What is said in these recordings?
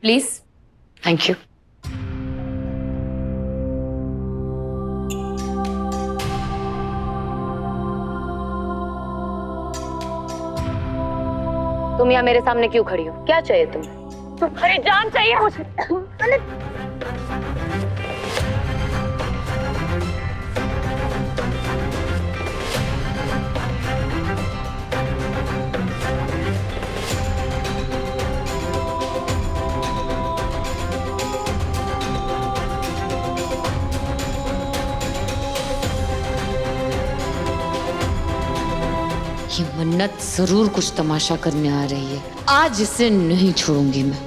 Please. Thank you. तुम यहाँ मेरे सामने क्यों खड़ी हो? क्या चाहिए तुम्हें? अरे जान चाहिए मुझे। ये मन्नत जरूर कुछ तमाशा करने आ रही है। आज इसे नहीं छोड़ूंगी मैं।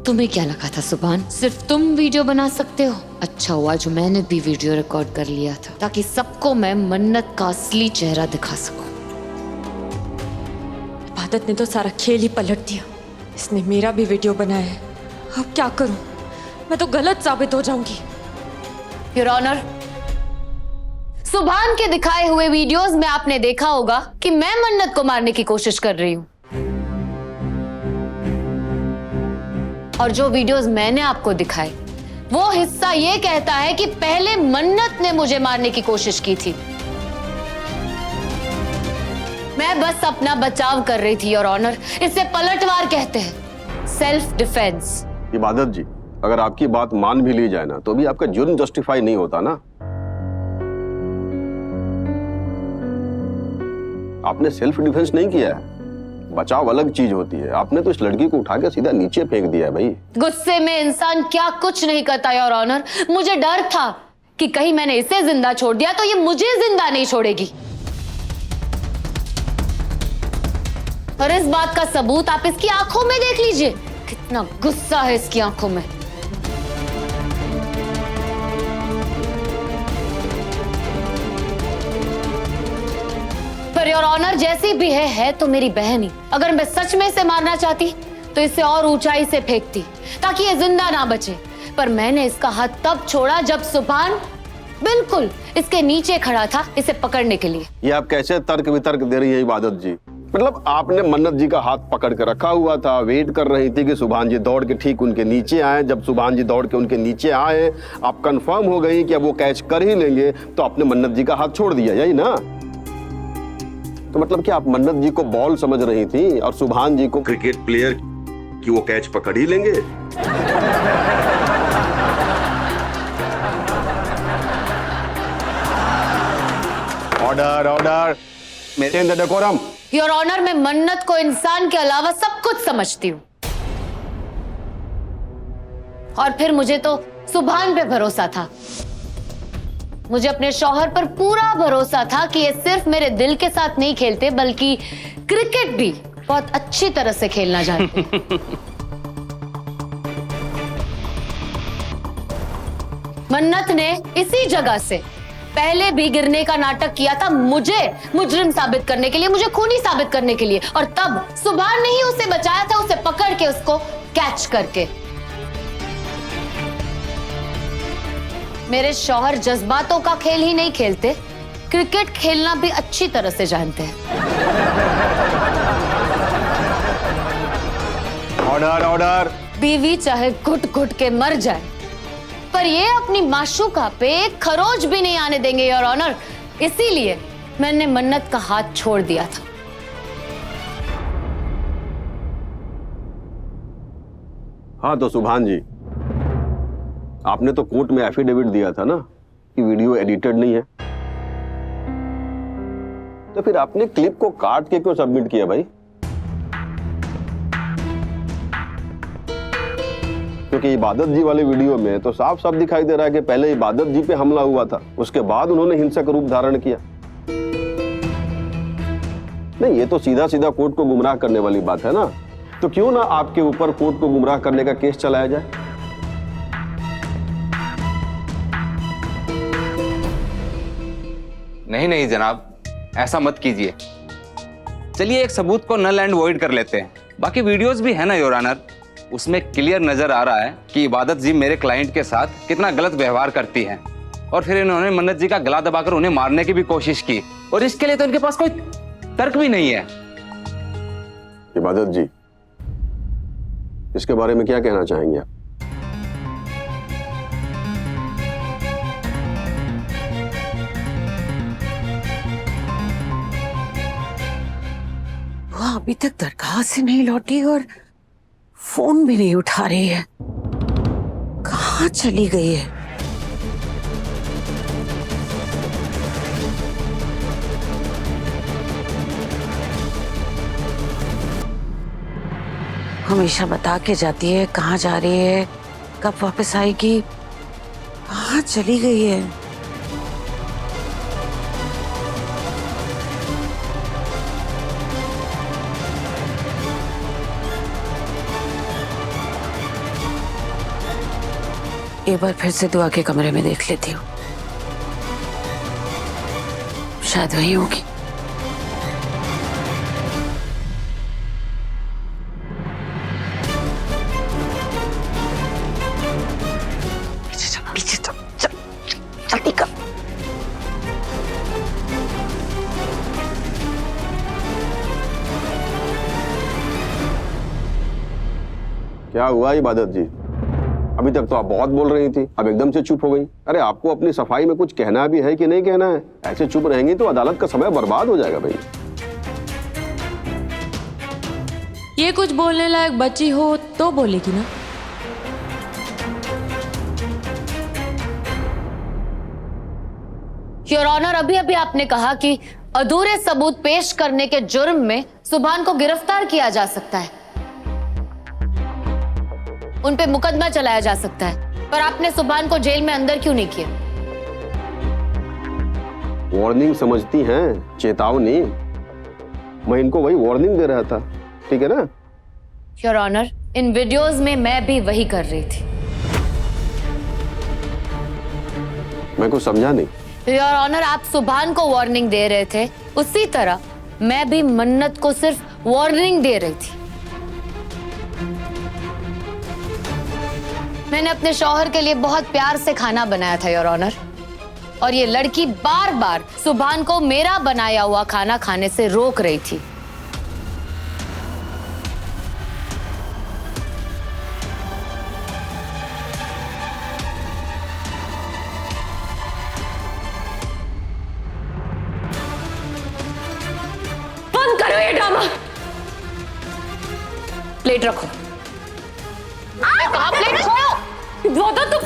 तुम्हें क्या लगा था सुभान, सिर्फ तुम वीडियो बना सकते हो? अच्छा हुआ जो मैंने भी वीडियो रिकॉर्ड कर लिया था, ताकि सबको मैं मन्नत का असली चेहरा दिखा सकूं। इबादत ने तो सारा खेल ही पलट दिया। इसने मेरा भी वीडियो बनाया है। अब क्या करूं? मैं तो गलत साबित हो जाऊंगी। योर ऑनर, सुभान के दिखाए हुए वीडियोस में आपने देखा होगा कि मैं मन्नत को मारने की कोशिश कर रही हूं। और जो वीडियोस मैंने आपको दिखाए, वो हिस्सा ये कहता है कि पहले मन्नत ने मुझे मारने की कोशिश की थी। मैं बस अपना बचाव कर रही थी योर ऑनर। इसे पलटवार कहते हैं, सेल्फ डिफेंस। इबादत जी, अगर आपकी बात मान भी ली जाए ना, तो भी आपका जुर्म जस्टिफाई नहीं होता ना। आपने सेल्फ डिफेंस नहीं किया है, बचाव अलग चीज होती है। आपने तो इस लड़की को उठा के सीधा नीचे फेंक दिया है भाई। गुस्से में इंसान क्या कुछ नहीं करता योर ऑनर। मुझे डर था कि कहीं मैंने इसे जिंदा छोड़ दिया तो ये मुझे जिंदा नहीं छोड़ेगी। और इस बात का सबूत आप इसकी आंखों में देख लीजिए, कितना गुस्सा है इसकी आंखों में। पर योर ऑनर, जैसी भी है तो मेरी बहन ही। अगर मैं सच में इसे मारना चाहती तो इसे और ऊंचाई से फेंकती ताकि ये जिंदा ना बचे। पर मैंने इसका हाथ तब छोड़ा जब सुभान बिल्कुल इसके नीचे खड़ा था इसे पकड़ने के लिए। ये आप कैसे तर्क वितर्क दे रही है इबादत जी? मतलब आपने मन्नत जी का हाथ पकड़ के रखा हुआ था, वेट कर रही थी कि सुभान जी दौड़ के ठीक उनके नीचे आए। जब सुभान जी दौड़ के उनके नीचे आए, आप कंफर्म हो गई कि अब वो कैच कर ही लेंगे, तो आपने मन्नत जी का हाथ छोड़ दिया, यही ना? तो मतलब कि आप मन्नत जी को बॉल समझ रही थी और सुभान जी को क्रिकेट प्लेयर कि वो कैच पकड़ ही लेंगे। Order order, maintain the decorum. Your honour, मैं मन्नत को इंसान के अलावा सब कुछ समझती हूँ। और फिर मुझे तो सुभान पे भरोसा था। मुझे अपने शौहर पर पूरा भरोसा था कि ये सिर्फ मेरे दिल के साथ नहीं खेलते, बल्कि क्रिकेट भी बहुत अच्छी तरह से खेलना जानते। मन्नत ने इसी जगह से पहले भी गिरने का नाटक किया था, मुझे मुजरिम साबित करने के लिए, मुझे खूनी साबित करने के लिए। और तब सुभान ने ही उसे बचाया था, उसे पकड़ के, उसको कैच करके। मेरे शौहर जज्बातों का खेल ही नहीं खेलते, क्रिकेट खेलना भी अच्छी तरह से जानते हैं। Order order. बीवी चाहे घुट घुट के मर जाए, पर ये अपनी माशूका पे एक खरोच भी नहीं आने देंगे योर ऑनर। इसीलिए मैंने मन्नत का हाथ छोड़ दिया था। हाँ तो सुभान जी, आपने तो कोर्ट में एफिडेविट दिया था ना कि वीडियो एडिटेड नहीं है, तो फिर आपने क्लिप को काट के क्यों सबमिट किया भाई? क्योंकि इबादत जी वाले वीडियो में तो साफ साफ दिखाई दे रहा है कि पहले इबादत जी पे हमला हुआ था, उसके बाद उन्होंने हिंसक रूप धारण किया। नहीं, ये तो सीधा सीधा कोर्ट को गुमराह करने वाली बात है ना। तो क्यों ना आपके ऊपर कोर्ट को गुमराह करने का केस चलाया जाए? नहीं नहीं जनाब, ऐसा मत कीजिए। चलिए एक सबूत को नल एंड वॉइड कर लेते हैं। बाकी वीडियोस भी है ना योर ऑनर, उसमें क्लियर नजर आ रहा है कि इबादत जी मेरे क्लाइंट के साथ कितना गलत व्यवहार करती हैं। और फिर इन्होंने मन्नत जी का गला दबाकर उन्हें मारने की भी कोशिश की, और इसके लिए तो इनके पास कोई तर्क भी नहीं है। इबादत जी, इसके बारे में क्या कहना चाहेंगे आप? वो अभी तक दरगाह से नहीं लौटी और फोन भी नहीं उठा रही है। कहाँ चली गई है? हमेशा बता के जाती है कहाँ जा रही है, कब वापस आएगी। कहाँ चली गई है? एक बार फिर से दुआ के कमरे में देख लेती हूँ, शायद वही होगी। पीछे चल, जल्दी कर। क्या हुआ इबादत जी? अभी तक तो आप बहुत बोल रही थी, अब एकदम से चुप हो गई। अरे आपको अपनी सफाई में कुछ कहना भी है कि नहीं कहना है? ऐसे चुप रहेंगी तो अदालत का समय बर्बाद हो जाएगा भाई। ये कुछ बोलने लायक बच्ची हो तो बोलेगी ना। योर ऑनर, अभी अभी आपने कहा कि अधूरे सबूत पेश करने के जुर्म में सुभान को गिरफ्तार किया जा सकता है, उन पे मुकदमा चलाया जा सकता है, पर आपने सुभान को जेल में अंदर क्यों नहीं किया? वार्निंग समझती हैं, चेतावनी। मैं इनको वही वार्निंग दे रहा था, ठीक है ना? योर ऑनर, इन वीडियोस में मैं भी वही कर रही थी। मैं कुछ समझा नहीं। योर ऑनर, आप सुभान को वार्निंग दे रहे थे, उसी तरह मैं भी मन्नत को सिर्फ वार्निंग दे रही थी। मैंने अपने शौहर के लिए बहुत प्यार से खाना बनाया था योर ऑनर, और ये लड़की बार बार सुभान को मेरा बनाया हुआ खाना खाने से रोक रही थी। बंद करो ये ड्रामा। प्लेट रखो। कहा प्लेट छोड़ो। वो तो तुम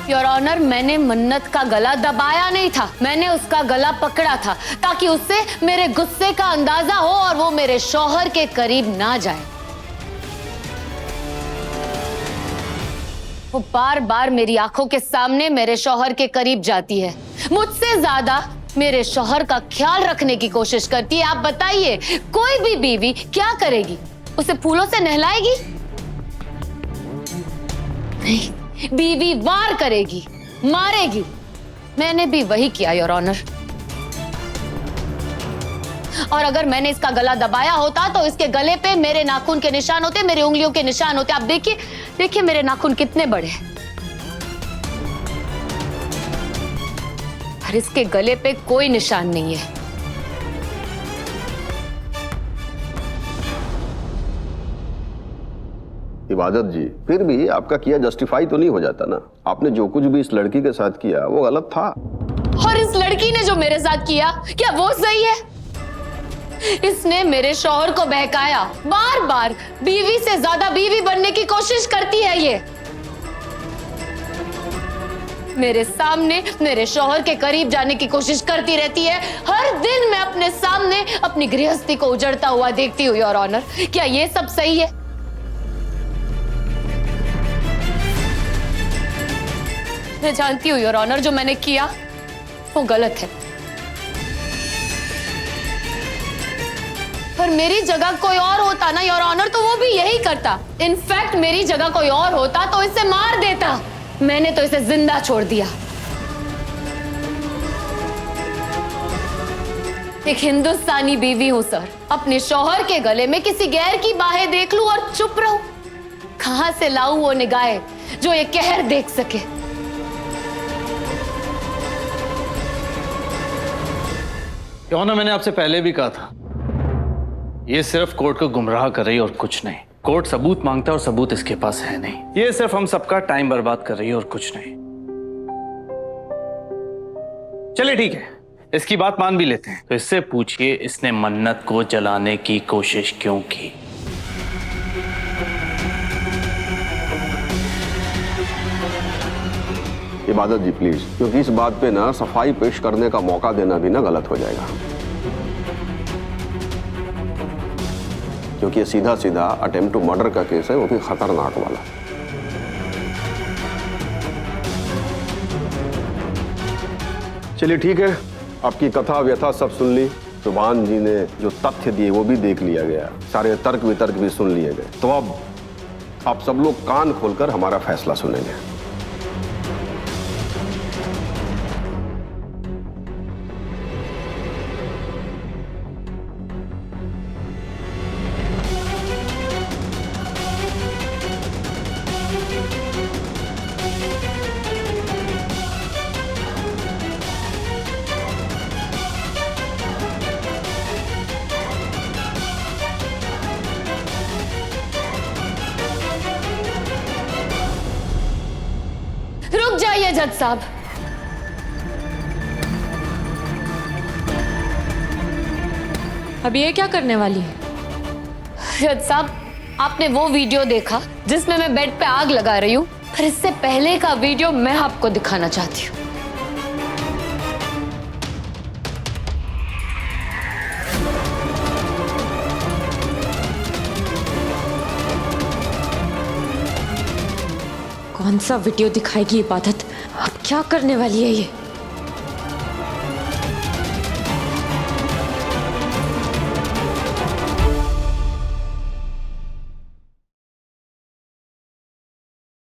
योर ऑनर, मैंने मन्नत का गला दबाया नहीं था, मैंने उसका गला पकड़ा था ताकि उससे मेरे गुस्से का अंदाजा हो और वो मेरे शौहर के करीब ना जाए। वो बार बार मेरी आंखों के सामने मेरे शौहर के करीब जाती है, मुझसे ज्यादा मेरे शौहर का ख्याल रखने की कोशिश करती है। आप बताइए, कोई भी बीवी क्या करेगी? उसे फूलों से नहलाएगी? नहीं, बीवी वार करेगी, मारेगी। मैंने भी वही किया योर ऑनर। और अगर मैंने इसका गला दबाया होता तो इसके गले पे मेरे नाखून के निशान होते, मेरे उंगलियों के निशान होते। आप देखिए, देखिए मेरे नाखून कितने बड़े हैं, और इसके गले पे कोई निशान नहीं है। इबादत जी, फिर भी आपका किया जस्टिफाई तो नहीं हो जाता ना? आपने जो कुछ भी इस लड़की के साथ किया वो गलत था। और इस लड़की ने जो मेरे साथ किया, क्या वो सही है? इसने मेरे शौहर को बहकाया, बार बार बीवी से ज्यादा बीवी बनने की कोशिश करती है ये। मेरे सामने मेरे शौहर के करीब जाने की कोशिश करती रहती है। हर दिन मैं अपने सामने अपनी गृहस्थी को उजड़ता हुआ देखती हूँ योर ऑनर। क्या ये सब सही है? मैं जानती हूँ योर ऑनर, जो मैंने किया वो गलत है, पर मेरी जगह कोई और होता ना योर ऑनर तो वो भी यही करता। इनफैक्ट मेरी जगह कोई और होता तो इसे मार देता। मैंने तो इसे जिंदा छोड़ दिया। एक हिंदुस्तानी बीवी हूं सर, अपने शौहर के गले में किसी गैर की बाहें देख लूं और चुप रहूं? कहां से लाऊं वो निगाहें जो ये कहर देख सके? योना, मैंने आपसे पहले भी कहा था, ये सिर्फ कोर्ट को गुमराह कर रही है और कुछ नहीं। कोर्ट सबूत मांगता है और सबूत इसके पास है नहीं। ये सिर्फ हम सबका टाइम बर्बाद कर रही है और कुछ नहीं। चलिए ठीक है, इसकी बात मान भी लेते हैं। तो इससे पूछिए, इसने मन्नत को जलाने की कोशिश क्यों की? इबादत जी प्लीज, क्योंकि इस बात पे ना सफाई पेश करने का मौका देना भी ना गलत हो जाएगा, क्योंकि ये सीधा सीधा अटेम्प्ट टू मर्डर का केस है, वो भी खतरनाक वाला। चलिए ठीक है, आपकी कथा व्यथा सब सुन ली, सुभान जी ने जो तथ्य दिए वो भी देख लिया गया, सारे तर्क वितर्क भी सुन लिए गए। तो अब आप सब लोग कान खोलकर हमारा फैसला सुनेंगे। रुक जाइए जज साहब। अब ये क्या करने वाली है? जज साहब, आपने वो वीडियो देखा जिसमें मैं बेड पे आग लगा रही हूँ, पर इससे पहले का वीडियो मैं आपको दिखाना चाहती हूँ। कौन सा वीडियो दिखाएगी इबादत? अब क्या करने वाली है ये?